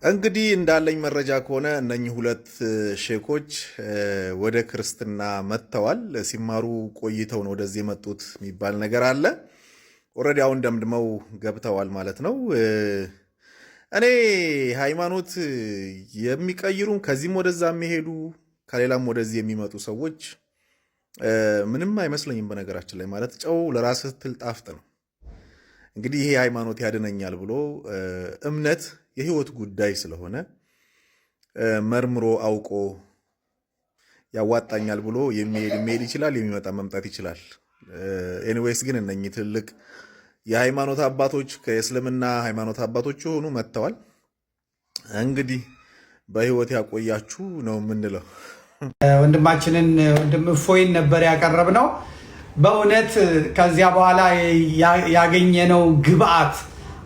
እንግዲህ እንዳለኝ መረጃ ከሆነ እነኚህ ሁለት ሼኮች ወደ ክርስትና መጥተዋል። ሲማሩ ቆይተው ነው ወደዚህ የመጡት የሚባል ነገር አለ። ኦልሬዲ አሁን ደምድመው ገብተዋል ማለት ነው። እኔ ሃይማኖት የሚቀይሩም ከዚህም ወደዛ የሚሄዱ ከሌላም ወደዚህ የሚመጡ ሰዎች ምንም አይመስለኝም። በነገራችን ላይ ማለት ጨው ለራስህ ስትል ጣፍጥ ነው። እንግዲህ ይሄ ሃይማኖት ያድነኛል ብሎ እምነት የህይወት ጉዳይ ስለሆነ መርምሮ አውቆ ያዋጣኛል ብሎ የሚሄድ ይችላል፣ የሚመጣ መምጣት ይችላል። ኤኒዌይስ ግን እነኚህ ትልቅ የሃይማኖት አባቶች ከእስልምና ሃይማኖት አባቶች የሆኑ መጥተዋል። እንግዲህ በህይወት ያቆያችሁ ነው የምንለው። ወንድማችንን ወንድም እፎይን ነበር ያቀረብነው። በእውነት ከዚያ በኋላ ያገኘነው ግብአት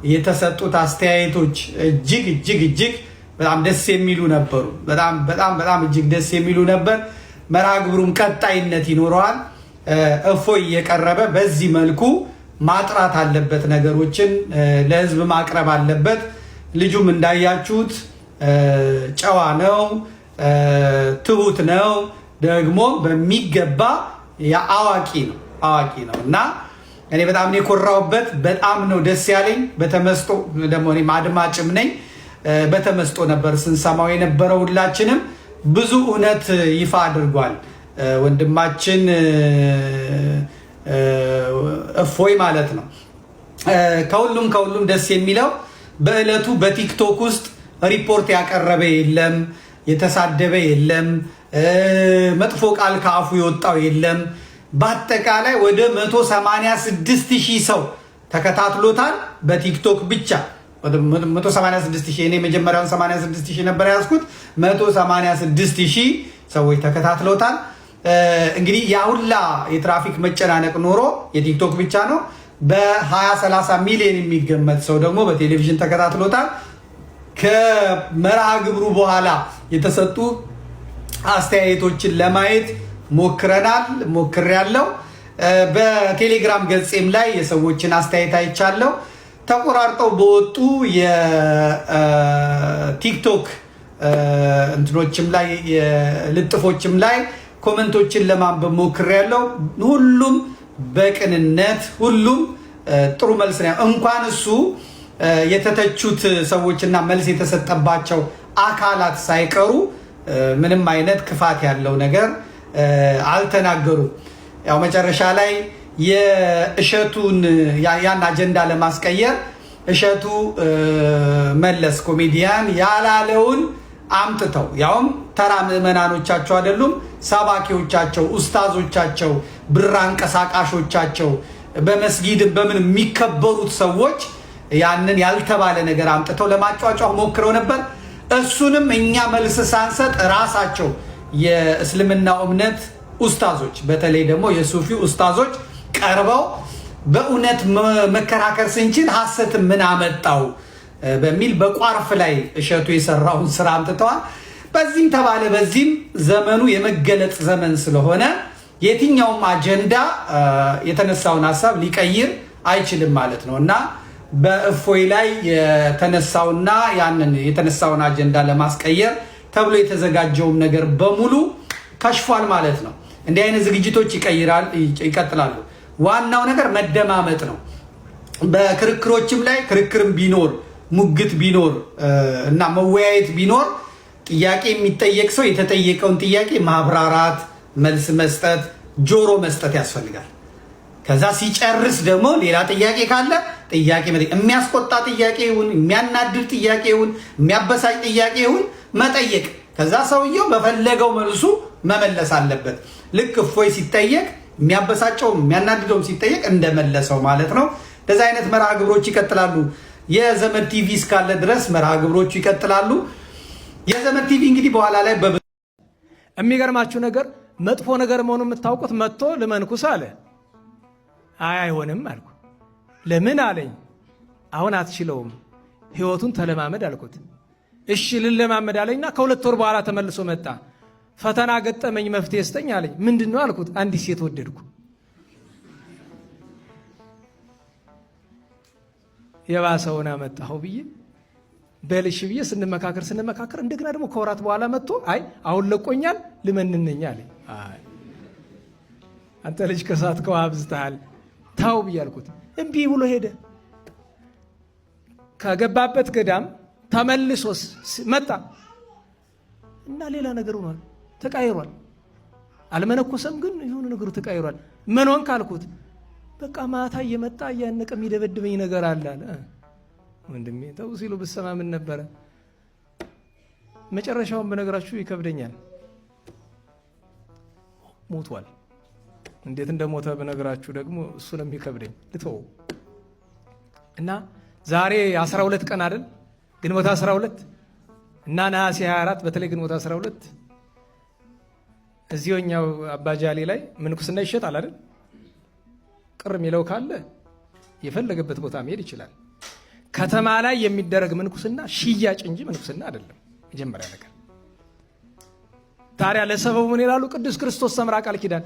የተሰጡት አስተያየቶች እጅግ በጣም ደስ የሚሉ ነበሩ። በጣም እጅግ ደስ የሚሉ ነበር። መርሃ ግብሩም ቀጣይነት ይኖረዋል። እፎይ የቀረበ በዚህ መልኩ ማጥራት አለበት፣ ነገሮችን ለህዝብ ማቅረብ አለበት። ልጁም እንዳያችሁት ጨዋ ነው፣ ትሁት ነው፣ ደግሞ በሚገባ አዋቂ ነው እና እኔ በጣም ነው የኮራሁበት። በጣም ነው ደስ ያለኝ። በተመስጦ ደግሞ እኔም አድማጭም ነኝ። በተመስጦ ነበር ስንሰማው የነበረው። ሁላችንም ብዙ እውነት ይፋ አድርጓል ወንድማችን እፎይ ማለት ነው። ከሁሉም ደስ የሚለው በዕለቱ በቲክቶክ ውስጥ ሪፖርት ያቀረበ የለም፣ የተሳደበ የለም፣ መጥፎ ቃል ከአፉ የወጣው የለም። በአጠቃላይ ወደ 186,000 ሰው ተከታትሎታል በቲክቶክ ብቻ። 186,000 እኔ መጀመሪያውን 86,000 ነበር ያዝኩት። 186,000 ሰዎች ተከታትሎታል። እንግዲህ ያሁላ የትራፊክ መጨናነቅ ኖሮ የቲክቶክ ብቻ ነው። በ20-30 ሚሊዮን የሚገመት ሰው ደግሞ በቴሌቪዥን ተከታትሎታል። ከመርሃ ግብሩ በኋላ የተሰጡ አስተያየቶችን ለማየት ሞክሬያለሁ። በቴሌግራም ገጼም ላይ የሰዎችን አስተያየት አይቻለሁ። ተቆራርጠው በወጡ የቲክቶክ እንትኖችም ላይ ልጥፎችም ላይ ኮመንቶችን ለማንበብ ሞክሬያለሁ። ሁሉም በቅንነት ሁሉም ጥሩ መልስ ነው። እንኳን እሱ የተተቹት ሰዎችና መልስ የተሰጠባቸው አካላት ሳይቀሩ ምንም አይነት ክፋት ያለው ነገር አልተናገሩም። ያው መጨረሻ ላይ የእሸቱን ያን አጀንዳ ለማስቀየር እሸቱ መለስ ኮሜዲያን ያላለውን አምጥተው ያውም ተራ ምዕመናኖቻቸው አይደሉም፣ ሰባኪዎቻቸው፣ ኡስታዞቻቸው፣ ብር አንቀሳቃሾቻቸው፣ በመስጊድም በምን የሚከበሩት ሰዎች ያንን ያልተባለ ነገር አምጥተው ለማጫጫው ሞክረው ነበር። እሱንም እኛ መልስ ሳንሰጥ ራሳቸው የእስልምናው እምነት ኡስታዞች በተለይ ደግሞ የሱፊ ኡስታዞች ቀርበው በእውነት መከራከር ስንችል ሐሰት ምን አመጣው በሚል በቋርፍ ላይ እሸቱ የሰራውን ስራ አምጥተዋል። በዚህም ተባለ በዚህም ዘመኑ የመገለጥ ዘመን ስለሆነ የትኛውም አጀንዳ የተነሳውን ሐሳብ ሊቀይር አይችልም ማለት ነው እና በእፎይ ላይ የተነሳውና ያንን የተነሳውን አጀንዳ ለማስቀየር ተብሎ የተዘጋጀውም ነገር በሙሉ ከሽፏል ማለት ነው። እንዲህ አይነት ዝግጅቶች ይቀጥላሉ። ዋናው ነገር መደማመጥ ነው። በክርክሮችም ላይ ክርክርም ቢኖር ሙግት ቢኖር እና መወያየት ቢኖር ጥያቄ የሚጠየቅ ሰው የተጠየቀውን ጥያቄ ማብራራት፣ መልስ መስጠት፣ ጆሮ መስጠት ያስፈልጋል። ከዛ ሲጨርስ ደግሞ ሌላ ጥያቄ ካለ ጥያቄ የሚያስቆጣ ጥያቄ ይሁን የሚያናድር ጥያቄ ይሁን የሚያበሳጭ ጥያቄ ይሁን መጠየቅ። ከዛ ሰውየው በፈለገው መልሱ መመለስ አለበት። ልክ እፎይ ሲጠየቅ የሚያበሳጨውም የሚያናድደውም ሲጠየቅ እንደመለሰው ማለት ነው። እንደዚህ አይነት መርሃ ግብሮች ይቀጥላሉ። የዘመድ ቲቪ እስካለ ድረስ መርሃ ግብሮቹ ይቀጥላሉ። የዘመድ ቲቪ እንግዲህ በኋላ ላይ የሚገርማችሁ ነገር መጥፎ ነገር መሆኑ የምታውቁት መጥቶ ልመንኩስ አለ። አይሆንም አልኩ። ለምን አለኝ። አሁን አትችለውም፣ ህይወቱን ተለማመድ አልኩት። እሺ ልለማመድ አለኝና ከ2 ወር በኋላ ተመልሶ መጣ። ፈተና ገጠመኝ፣ መፍትሄ ስጠኝ አለኝ። ምንድን ነው አልኩት። አንዲት ሴት ወደድኩ። የባሰውን አመጣሁ ብዬ በልሽ ብዬ ስንመካከር እንደገና ደግሞ ከወራት በኋላ መጥቶ አይ አሁን ለቆኛል ልመንነኛ አለኝ። አይ አንተ ልጅ ከሳት አብዝተሃል ታው ብያልኩት እምቢ ብሎ ሄደ። ከገባበት ገዳም ተመልሶስ መጣ እና ሌላ ነገር ሆኗል፣ ተቃይሯል። አልመነኮሰም ግን የሆነ ነገሩ ተቃይሯል። ምን ሆንክ አልኩት። በቃ ማታ እየመጣ እያነቀ የሚደበድበኝ ነገር አለ አለ። ወንድሜ ተው ሲሉ ብሰማ ምን ነበረ? መጨረሻውን በነገራችሁ ይከብደኛል። ሞቷል። እንዴት እንደሞተ በነገራችሁ ደግሞ እሱ ነው የሚከብደኝ። ልተው እና ዛሬ 12 ቀን አይደል? ግንቦት 12 እና ነሐሴ 24 በተለይ ግንቦት 12 እዚህኛው አባጃሌ ላይ ምንኩስና ይሸጣል አይደል? ቅር የሚለው ካለ የፈለገበት ቦታ መሄድ ይችላል። ከተማ ላይ የሚደረግ ምንኩስና ሽያጭ እንጂ ምንኩስና አይደለም። መጀመሪያ ነገር ታዲያ ለሰበቡ ምን ይላሉ? ቅዱስ ክርስቶስ ሰምራ ቃል ኪዳን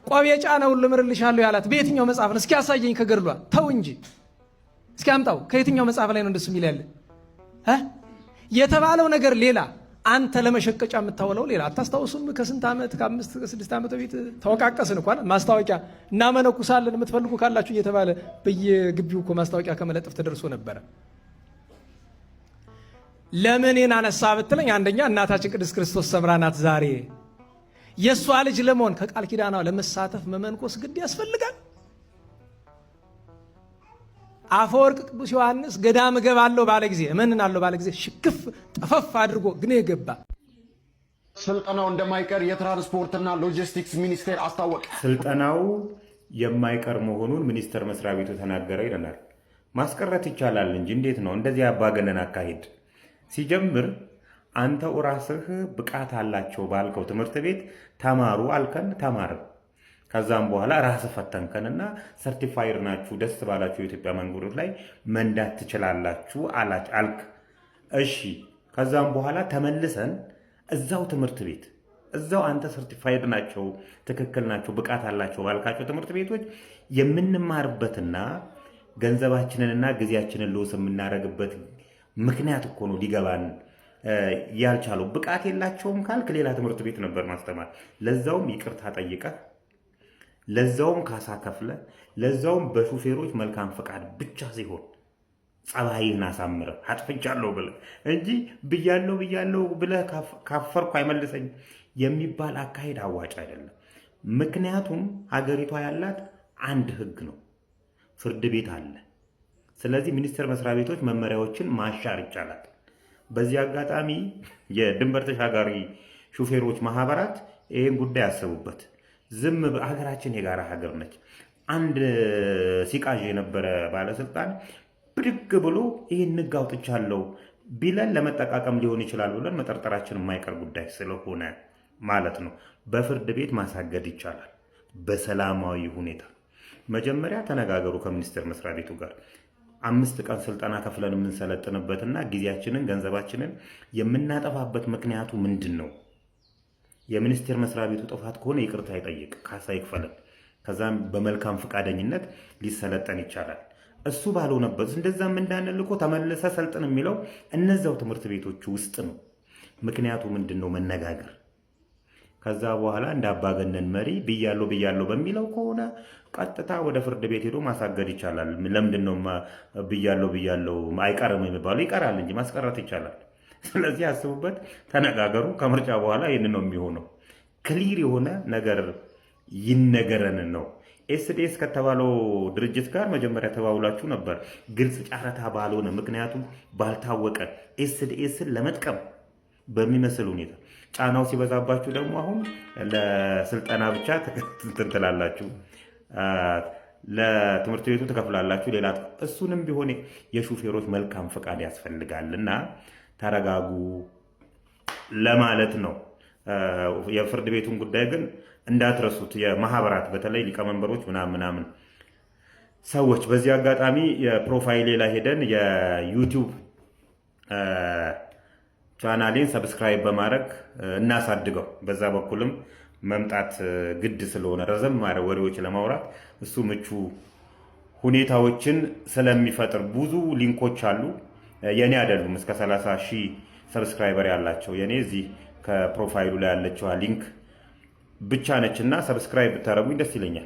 ቆብ የጫነውን ልምርልሻለሁ ያላት በየትኛው መጽሐፍ ነው? እስኪ ያሳየኝ ከገድሏ። ተው እንጂ እስኪ አምጣው። ከየትኛው መጽሐፍ ላይ ነው እንደሱ የሚል ያለ? የተባለው ነገር ሌላ፣ አንተ ለመሸቀጫ የምታውለው ሌላ። አታስታውሱም? ከስንት ዓመት ከ5 ከ6 ዓመት በፊት ተወቃቀስን እንኳን ማስታወቂያ እናመነኩሳለን የምትፈልጉ ካላችሁ እየተባለ በየግቢው እኮ ማስታወቂያ ከመለጠፍ ተደርሶ ነበረ። ለምን አነሳ ብትለኝ፣ አንደኛ እናታችን ቅድስት ክርስቶስ ሰምራ ናት። ዛሬ የእሷ ልጅ ለመሆን ከቃል ኪዳኗ ለመሳተፍ መመንኮስ ግድ ያስፈልጋል። አፈወርቅ ቅዱስ ዮሐንስ ገዳም እገባለሁ ባለ ጊዜ እመንናለሁ ባለ ጊዜ ሽክፍ ጠፈፍ አድርጎ ግን የገባ ስልጠናው እንደማይቀር የትራንስፖርትና ሎጂስቲክስ ሚኒስቴር አስታወቀ። ስልጠናው የማይቀር መሆኑን ሚኒስቴር መስሪያ ቤቱ ተናገረ ይለናል። ማስቀረት ይቻላል እንጂ እንዴት ነው እንደዚህ አባገነን አካሄድ? ሲጀምር አንተው ራስህ ብቃት አላቸው ባልከው ትምህርት ቤት ተማሩ አልከን፣ ተማርን። ከዛም በኋላ ራስህ ፈተንከንና ሰርቲፋይድ ናችሁ ደስ ባላችሁ የኢትዮጵያ መንገዶች ላይ መንዳት ትችላላችሁ አልክ። እሺ። ከዛም በኋላ ተመልሰን እዛው ትምህርት ቤት እዛው አንተ ሰርቲፋይድ ናቸው ትክክል ናቸው ብቃት አላቸው ባልካቸው ትምህርት ቤቶች የምንማርበትና ገንዘባችንንና ጊዜያችንን ልውስ የምናደርግበት ምክንያት እኮ ነው ሊገባን ያልቻለው። ብቃት የላቸውም ካልክ ሌላ ትምህርት ቤት ነበር ማስተማር። ለዛውም ይቅርታ ጠይቀህ፣ ለዛውም ካሳ ከፍለ፣ ለዛውም በሹፌሮች መልካም ፈቃድ ብቻ ሲሆን ጸባይህን አሳምረህ አጥፍቻለሁ ብለህ እንጂ ብያለሁ ብለህ ካፈርኩ አይመልሰኝ የሚባል አካሄድ አዋጭ አይደለም። ምክንያቱም ሀገሪቷ ያላት አንድ ህግ ነው፣ ፍርድ ቤት አለ። ስለዚህ ሚኒስቴር መስሪያ ቤቶች መመሪያዎችን ማሻር ይቻላል። በዚህ አጋጣሚ የድንበር ተሻጋሪ ሹፌሮች ማህበራት ይህን ጉዳይ ያስቡበት። ዝም ሀገራችን የጋራ ሀገር ነች። አንድ ሲቃዥ የነበረ ባለስልጣን ብድግ ብሎ ይህን ህግ አውጥቻለሁ ቢለን ለመጠቃቀም ሊሆን ይችላል ብለን መጠርጠራችን የማይቀር ጉዳይ ስለሆነ ማለት ነው። በፍርድ ቤት ማሳገድ ይቻላል በሰላማዊ ሁኔታ። መጀመሪያ ተነጋገሩ ከሚኒስቴር መስሪያ ቤቱ ጋር። 5 ቀን ስልጠና ከፍለን የምንሰለጥንበትና ጊዜያችንን ገንዘባችንን የምናጠፋበት ምክንያቱ ምንድን ነው? የሚኒስቴር መስሪያ ቤቱ ጥፋት ከሆነ ይቅርታ ይጠይቅ፣ ካሳ ይክፈለን። ከዛም በመልካም ፈቃደኝነት ሊሰለጠን ይቻላል። እሱ ባልሆነበት እንደዛም እንዳንል እኮ ተመልሰ ሰልጥን የሚለው እነዛው ትምህርት ቤቶቹ ውስጥ ነው። ምክንያቱ ምንድን ነው? መነጋገር። ከዛ በኋላ እንደ አባገነን መሪ ብያለሁ በሚለው ከሆነ ቀጥታ ወደ ፍርድ ቤት ሄዶ ማሳገድ ይቻላል። ለምንድን ነው ብያለሁ አይቀርም የሚባለው? ይቀራል እንጂ ማስቀረት ይቻላል። ስለዚህ አስቡበት፣ ተነጋገሩ። ከምርጫ በኋላ ይህን ነው የሚሆነው። ክሊር የሆነ ነገር ይነገረን ነው። ኤስዲኤስ ከተባለው ድርጅት ጋር መጀመሪያ ተባውላችሁ ነበር፣ ግልጽ ጨረታ ባልሆነ ምክንያቱም ባልታወቀ ኤስዲኤስን ለመጥቀም በሚመስል ሁኔታ ጫናው ሲበዛባችሁ ደግሞ አሁን ለስልጠና ብቻ ትላላችሁ፣ ለትምህርት ቤቱ ትከፍላላችሁ። ሌላ እሱንም ቢሆን የሹፌሮች መልካም ፈቃድ ያስፈልጋልና ተረጋጉ ለማለት ነው። የፍርድ ቤቱን ጉዳይ ግን እንዳትረሱት። የማህበራት በተለይ ሊቀመንበሮች ምናምን ሰዎች በዚህ አጋጣሚ የፕሮፋይሌ ላይ ሄደን የዩቲዩብ ቻናሌን ሰብስክራይብ በማድረግ እናሳድገው። በዛ በኩልም መምጣት ግድ ስለሆነ ረዘም ማረ ወሬዎች ለማውራት እሱ ምቹ ሁኔታዎችን ስለሚፈጥር ብዙ ሊንኮች አሉ። የኔ አይደሉም እስከ 30 ሺህ ሰብስክራይበር ያላቸው የኔ እዚህ ከፕሮፋይሉ ላይ ያለችዋ ሊንክ ብቻ ነችና ሰብስክራይብ ብታደርጉኝ ደስ ይለኛል።